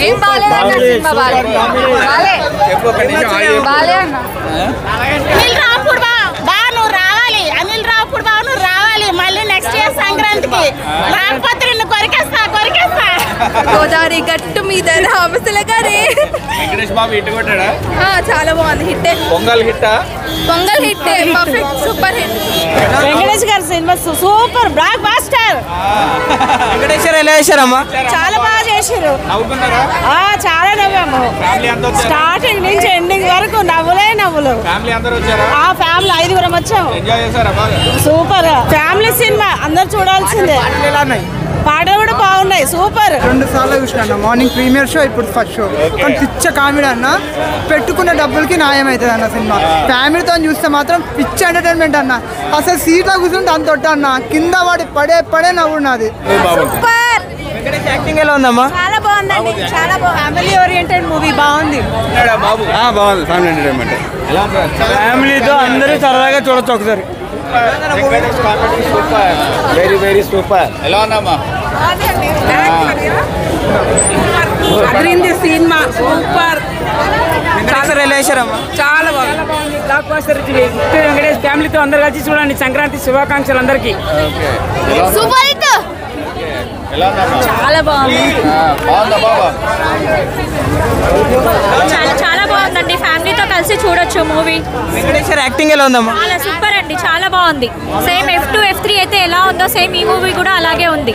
ఏం బాలేదు సినిమా బాలేదు అనిల్ రావుపూడి బావ నువ్వు రావాలి, అనిల్ రావుపూడి బావ నువ్వు రావాలి మళ్ళీ నెక్స్ట్ ఇయర్ సంక్రాంతికి. రాకపోతే నిన్ను కొరికేస్తా. గోదావరి గట్టు మీద రామసల గారే. వెంకటేష్ బాబు హిట్ కొట్టాడా? చాలా బాగుంది. హిట్ పొంగల్ హిట్టా? Pongal hit, perfect, super hit. Venkatesh గారి cinema super blockbuster. Venkateshwara ఎలా చేశారమ్మా? చాలా బాగా చేశారు. నవ్వుకున్నారా? చాలా నవ్వాము. స్టార్టింగ్ నుంచి ఎండింగ్ వరకు నవ్వులే నవ్వులు. ఫ్యామిలీ అందరూ వచ్చారా? ఫ్యామిలీ 5 వచ్చాము. ఎంజాయ్ చేశారా బాగా? సూపర్ ఫ్యామిలీ సినిమా, అందరు చూడాల్సిందే. పాటలు కూడా బాగున్నాయి, సూపర్. 2 సార్లు చూసిన, మార్నింగ్ ప్రీమియర్ షో, ఇప్పుడు ఫస్ట్ షో. కానీ పిచ్చ కామెడీ అన్న, పెట్టుకున్న డబ్బులకి న్యాయం అవుతుంది అన్న సినిమా. ఫ్యామిలీతో చూస్తే మాత్రం పిచ్చ ఎంటర్టైన్మెంట్ అన్న. అసలు సీట్లో కూర్చుంటే అంత అన్న, కింద వాడి పడే నవ్వున్నది. సూపర్. వెంకటేష్ యాక్టింగ్ ఎలా ఉందమ్మా? చాలా బాగుందండి, చాలా బాగుంది. ఫ్యామిలీ ఓరియంటెడ్ మూవీ, బాగుంది. బాబు బాగుంది. ఫ్యామిలీ ఎంటర్టైన్మెంట్, ఫ్యామిలీతో అందరూ సరదాగా చూడొచ్చు ఒకసారి. Very very super. ఎలా ఉందమ్మా? అదిరింది సినిమా, సూపర్. వెంకటేశ్వర ఎలా చేశారమ్మా? చాలా బాగుంది. బ్లాక్ బాస్టర్ వెంకటేష్ ఫ్యామిలీతో అందరు కలిసి చూడండి. సంక్రాంతి శుభాకాంక్షలు అందరికి. Super hit. చాలా బాగుంది. బాగుందా బాబా? చాలా బాగుందండి. ఫ్యామిలీతో కలిసి చూడొచ్చు మూవీ. వెంకటేశ్వర యాక్టింగ్ ఎలా ఉందమ్మా? చాలా సూపర్ అండి, చాలా బాగుంది. సేమ్ F2 F3 అయితే ఎలా ఉందో సేమ్ ఈ మూవీ కూడా అలాగే ఉంది.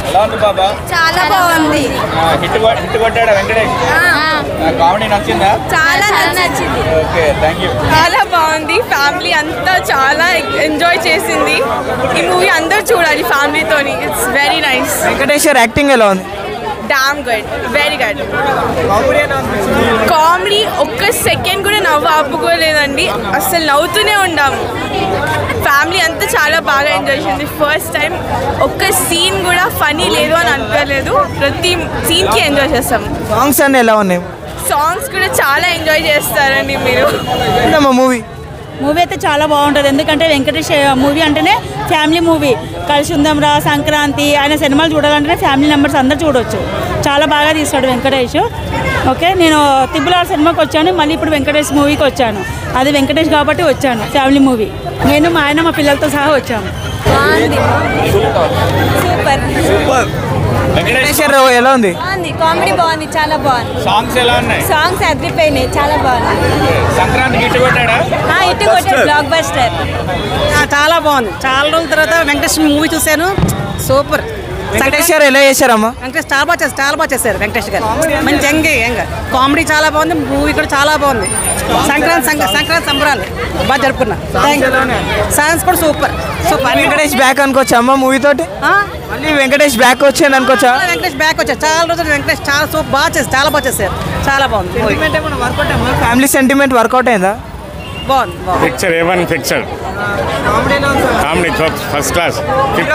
ఎలా ఉంది బాబా? చాలా బాగుంది. హిట్ కొట్టాడా వెంకటేష్? కామెడీ నచ్చిందా? చాలా నచ్చింది. Okay, thank you. చాలా బాగుంది. ఫ్యామిలీ అంతా చాలా ఎంజాయ్ చేసింది. ఈ మూవీ అందరూ చూడాలి ఫ్యామిలీతోని. It's very nice. Venkateshwara acting ఎలా ఉంది? Damn good, very good. Comedy ఒక్క సెకండ్ కూడా నవ్వు ఆపుకోలేదండి. అసలు నవ్వుతూనే ఉండాము. ఫ్యామిలీ అంతా చాలా బాగా ఎంజాయ్ చేసింది. ఫస్ట్ టైం ఒక్క సీన్ కూడా ఫనీ లేదు అని అనుకోలేదు. ప్రతి సీన్కి ఎంజాయ్ చేస్తాము. సాంగ్స్ అన్నీ ఎలా ఉన్నాయి? సాంగ్స్ కూడా చాలా ఎంజాయ్ చేస్తారండి మీరు. మూవీ మూవీ అయితే చాలా బాగుంటుంది. ఎందుకంటే వెంకటేష్ మూవీ అంటేనే ఫ్యామిలీ మూవీ. కలిసి ఉందాం రా, సంక్రాంతి, ఆయన సినిమాలు చూడాలంటేనే ఫ్యామిలీ మెంబర్స్ అందరు చూడవచ్చు. చాలా బాగా తీస్తాడు వెంకటేష్. ఓకే, నేను తిబ్బులార్ సినిమాకి వచ్చాను, మళ్ళీ ఇప్పుడు వెంకటేష్ మూవీకి వచ్చాను. అది వెంకటేష్ కాబట్టి వచ్చాను. Family movie. నేను మా ఆయన మా పిల్లలతో సహా వచ్చాము. సూపర్. వెంకటేశ్వర ఎలా ఉంది? బాగుంది. కామెడీ బాగుంది, చాలా బాగుంది. సాంగ్స్ ఎలా ఉన్నాయి? సాంగ్స్ అదిరిపోయినాయి, చాలా బాగుంది. సంక్రాంతికి హిట్ కొట్టాడా? హిట్ కొట్టాడు, బ్లాక్ బస్టర్. చాలా బాగుంది. చాలా రోజుల తర్వాత వెంకటేష్ మూవీ చూశాను. సూపర్. వెంకటేశ్వర ఎలా చేశారమ్మా? వెంకటేష్ చాలా బాగా చేశారు వెంకటేష్ గారు. మంచి యంగ్ కామెడీ చాలా బాగుంది. మూవీ కూడా చాలా బాగుంది. సంక్రాంతి సంబరాలు బాగా జరుపుకున్నా. సాంగ్స్ కూడా సూపర్. వెంకటేష్ బ్యాక్ అనుకోవచ్చా అమ్మ మూవీ తోటి? మళ్ళీ వెంకటేష్ బ్యాక్ వచ్చాను అనుకోవచ్చా? వెంకటేష్ బ్యాక్ వచ్చారు. చాలా రోజులు వెంకటేష్ చాలా చాలా బాగా చేశారు. చాలా బాగుంది. ఫ్యామిలీ సెంటిమెంట్ వర్కౌట్ అయిందా? బాగుంది. Picture A1 picture. Comedy first class.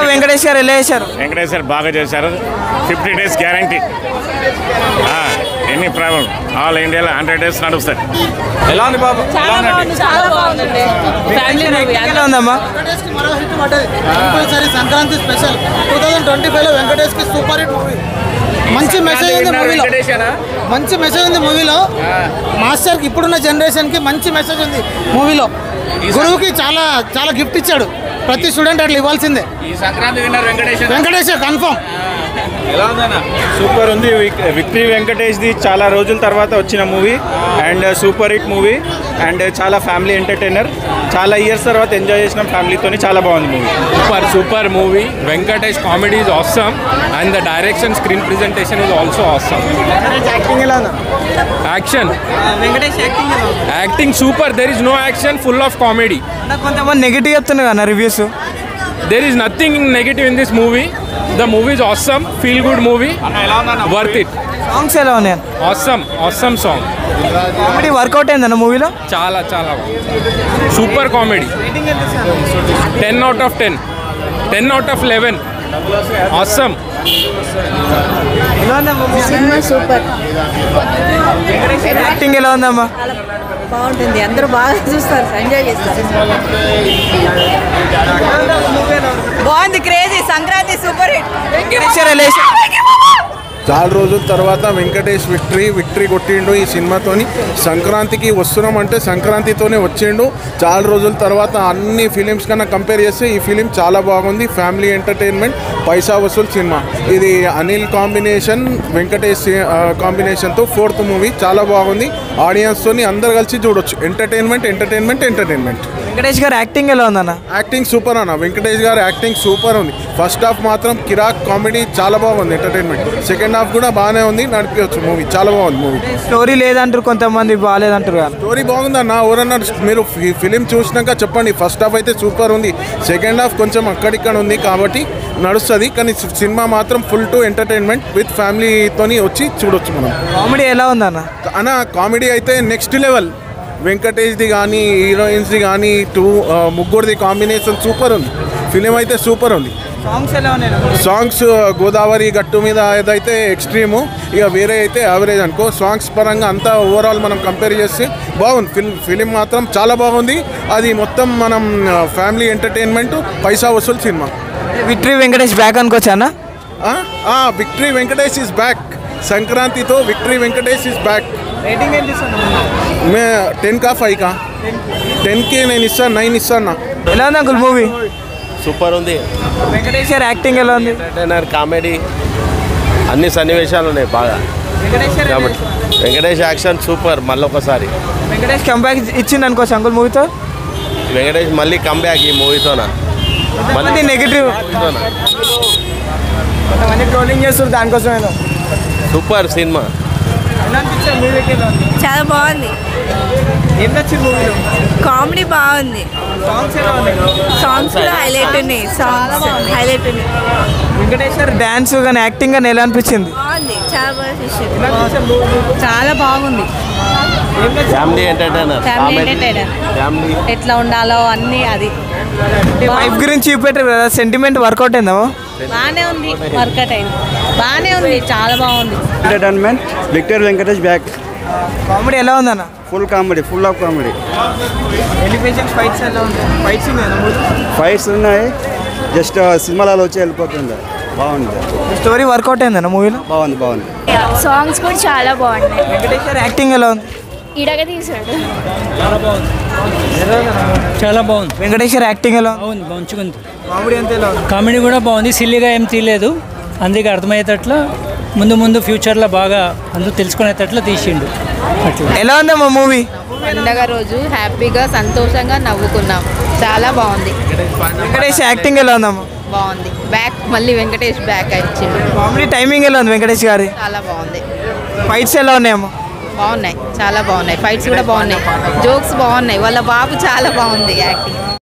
Venkateswara ఎలా చేశారు? వెంకటేశ్వర బాగా చేశారు. 50 days guarantee. Any problem all ఇండియాలో 100 days నడుస్తుంది. ఎలా ఉంది బాబు? చాలా బాగుందండి. ఫ్యామిలీ మూవీ ఎలా ఉందమ్మా? కంపల్సరీ సంక్రాంతి స్పెషల్ 2025లో వెంకటేష్ కి సూపర్ హిట్ మూవీ. మంచి మెసేజ్ ఉంది మూవీలో. మంచి మెసేజ్ ఉంది మూవీలో. మాస్టర్కి ఇప్పుడున్న జనరేషన్కి మంచి మెసేజ్ ఉంది మూవీలో. గురువుకి చాలా చాలా గిఫ్ట్ ఇచ్చాడు. ప్రతి స్టూడెంట్ అట్లా ఇవ్వాల్సిందే. ఈ సంక్రాంతి విన్నర్ వెంకటేష్ కన్ఫర్మ్. ఎలా ఉందన్నా? సూపర్ ఉంది. విక్టరీ వెంకటేష్ది చాలా రోజుల తర్వాత వచ్చిన movie and super hit movie and చాలా ఫ్యామిలీ ఎంటర్టైనర్. చాలా ఇయర్స్ తర్వాత ఎంజాయ్ చేసిన ఫ్యామిలీతో. చాలా బాగుంది movie. Super movie. Venkatesh comedy is awesome and the direction screen presentation is also awesome. Acting ఎలా ఉంది? Action. వెంకటేష్ యాక్టింగ్ ఎలా ఉంది? Acting super. There is no action, full of comedy. కొంతమంది నెగిటివ్ చెప్తున్నారు కదా reviews. There is nothing negative in this movie. The movie is awesome. Feel good movie. Worth it. Songs ఎలా ఉన్నాయి? Awesome song. Comedy work out అయిందన్న మూవీలో? చాలా super comedy. 10 out of 10. 10 out of 11. Awesome. Super. Acting ఎలా ఉందమ్మా? బాగుంటుంది. అందరూ బాగా చూస్తారు, ఎంజాయ్ చేస్తారు. బాగుంది. Crazy. Sankranti super hit. Venkateswara ఎలా చేశారు? చాలా రోజుల తర్వాత వెంకటేష్ విక్టరీ కొట్టిండు ఈ సినిమాతోని. సంక్రాంతికి వస్తున్నామంటే సంక్రాంతితోనే వచ్చిండు. చాలా రోజుల తర్వాత అన్ని ఫిలిమ్స్ కన్నా కంపేర్ చేస్తే ఈ ఫిలిం చాలా బాగుంది. ఫ్యామిలీ ఎంటర్టైన్మెంట్, పైసా వసూల్ సినిమా. ఇది అనిల్ కాంబినేషన్, వెంకటేష్ కాంబినేషన్తో 4th మూవీ. చాలా బాగుంది. ఆడియన్స్తోని అందరు కలిసి చూడొచ్చు. ఎంటర్టైన్మెంట్. వెంకటేష్ గారు యాక్టింగ్ ఎలా ఉందన్న? యాక్టింగ్ సూపర్ అన్న. వెంకటేష్ గారు యాక్టింగ్ సూపర్ ఉంది. ఫస్ట్ హాఫ్ మాత్రం కిరాక్ కామెడీ చాలా బాగుంది, ఎంటర్టైన్మెంట్. సెకండ్ హాఫ్ కూడా బాగానే ఉంది, నడిపించవచ్చు మూవీ. చాలా బాగుంది మూవీ. స్టోరీ లేదంటారు కొంతమంది, బాగాలేదంటారు కదా. స్టోరీ బాగుందన్న. ఎవరన్నా మీరు ఫిలిం చూసినాక చెప్పండి. ఫస్ట్ హాఫ్ అయితే సూపర్ ఉంది, సెకండ్ హాఫ్ కొంచెం అక్కడిక్కడ ఉంది కాబట్టి నడుస్తుంది. కానీ సినిమా మాత్రం ఫుల్ టు ఎంటర్టైన్మెంట్ విత్ ఫ్యామిలీతోని వచ్చి చూడొచ్చు మనం. కామెడీ ఎలా ఉందన్న? అన్న కామెడీ అయితే నెక్స్ట్ లెవెల్. వెంకటేష్ది కానీ హీరోయిన్స్ది కానీ ముగ్గురిది కాంబినేషన్ సూపర్ ఉంది. ఫిలిం అయితే సూపర్ ఉంది. సాంగ్స్ ఎలా ఉన్నాయి? సాంగ్స్ గోదావరి గట్టు మీద ఏదైతే ఎక్స్ట్రీము, ఇక వేరే అయితే యావరేజ్ అనుకో. సాంగ్స్ పరంగా అంతా ఓవరాల్ మనం కంపేర్ చేస్తే బాగుంది. ఫిలిం మాత్రం చాలా బాగుంది. అది మొత్తం మనం ఫ్యామిలీ ఎంటర్టైన్మెంట్, పైసా వసూల్ సినిమా. విక్టరీ వెంకటేష్ బ్యాక్ అనుకోవచ్చా అన్న? Victory Venkatesh is back. సంక్రాంతితో Victory Venkatesh is back. Rating ఏంటి సార్? 10 का 5 का 10కి నేను ఇస్తాను, 9 ఇస్తాను. ఎలా ఉంది అంకుల్ మూవీ? సూపర్ ఉంది. వెంకటేష్ గారు యాక్టింగ్ ఎలా ఉంది? ఎంటర్టైనర్, కామెడీ, అన్ని సన్నివేశాలు ఉన్నాయి బాగా. Venkatesh action super. మళ్ళీ ఒకసారి వెంకటేష్ కంబ్యాక్ ఇచ్చింది అనుకోవచ్చు అంకుల్ మూవీతో. వెంకటేష్ మళ్ళీ కంబ్యాక్ ఈ మూవీతోనా. మళ్ళీ నెగిటివ్ ట్రోలింగ్ చేస్తారు దానికోసం. Super cinema. చాలా బాగుంది. ఏం నచ్చింది మూవీలో? కామెడీ బాగుంది. సాంగ్స్ ఎలా ఉన్నాయి? సాంగ్స్ కూడా హైలైట్ ఉన్నాయి. వెంకటేష్ గారు డ్యాన్స్ కానీ యాక్టింగ్ కానీ ఎలా అనిపించింది? బాగుంది. చాలా బాగా చేశారు. చాలా బాగుంది. ఫ్యామిలీ ఎంటర్టైనర్, ఫ్యామిలీ ఎట్లా ఉండాలో అన్నీ అది వైఫ్ గురించి చూపెట్టారు కదా, సెంటిమెంట్ వర్కౌట్ అయిందా? బాగానే ఉంది, వర్కౌట్ అయింది, బాగానే ఉంది, చాలా బాగుంది. Entertainment. Victory Venkatesh back. Comedy ఎలా ఉందన్న? Full comedy, full of comedy. Elevation fights ఎలా ఉంటాయి? ఫైట్స్ ఉన్నాయి, జస్ట్ సినిమాలలో వచ్చి వెళ్ళిపోతుంది. బాగుంది. స్టోరీ వర్కౌట్ అయిందన్న మూవీలో? బాగుంది. సాంగ్స్ కూడా చాలా బాగున్నాయి. వెంకటేష్ గారు యాక్టింగ్ ఎలా ఉంది? ఇడగ తీసాడు. చాలా బాగుంది. వెంకటేష్ గారు యాక్టింగ్ ఎలా ఉంది? మంచిగా ఉంది. కామెడీ అంతా ఎలా ఉంది? కామెడీ కూడా బాగుంది, సిల్లీగా ఏం తీయలేదు. అందుకే అర్థమయ్యేటట్లు ముందు ఫ్యూచర్లో బాగా అందరూ తెలుసుకునేటట్లు తీసిండు. అట్లా ఎలా ఉందమ్మా మూవీ? పండగ రోజు హ్యాపీగా సంతోషంగా నవ్వుకున్నాం. చాలా బాగుంది. వెంకటేష్ యాక్టింగ్ ఎలా ఉందమ్మా? బాగుంది. బ్యాక్ మళ్ళీ వెంకటేష్ బ్యాక్ వచ్చింది. కామెడీ టైమింగ్ ఎలా ఉంది వెంకటేష్ గారి? చాలా బాగుంది. ఫైట్స్ ఎలా ఉన్నాయమ్మా? బాగున్నాయి, చాలా బాగున్నాయి. ఫైట్స్ కూడా బాగున్నాయి, జోక్స్ బాగున్నాయి. వాళ్ళ బాబు చాలా బాగుంది యాక్టింగ్.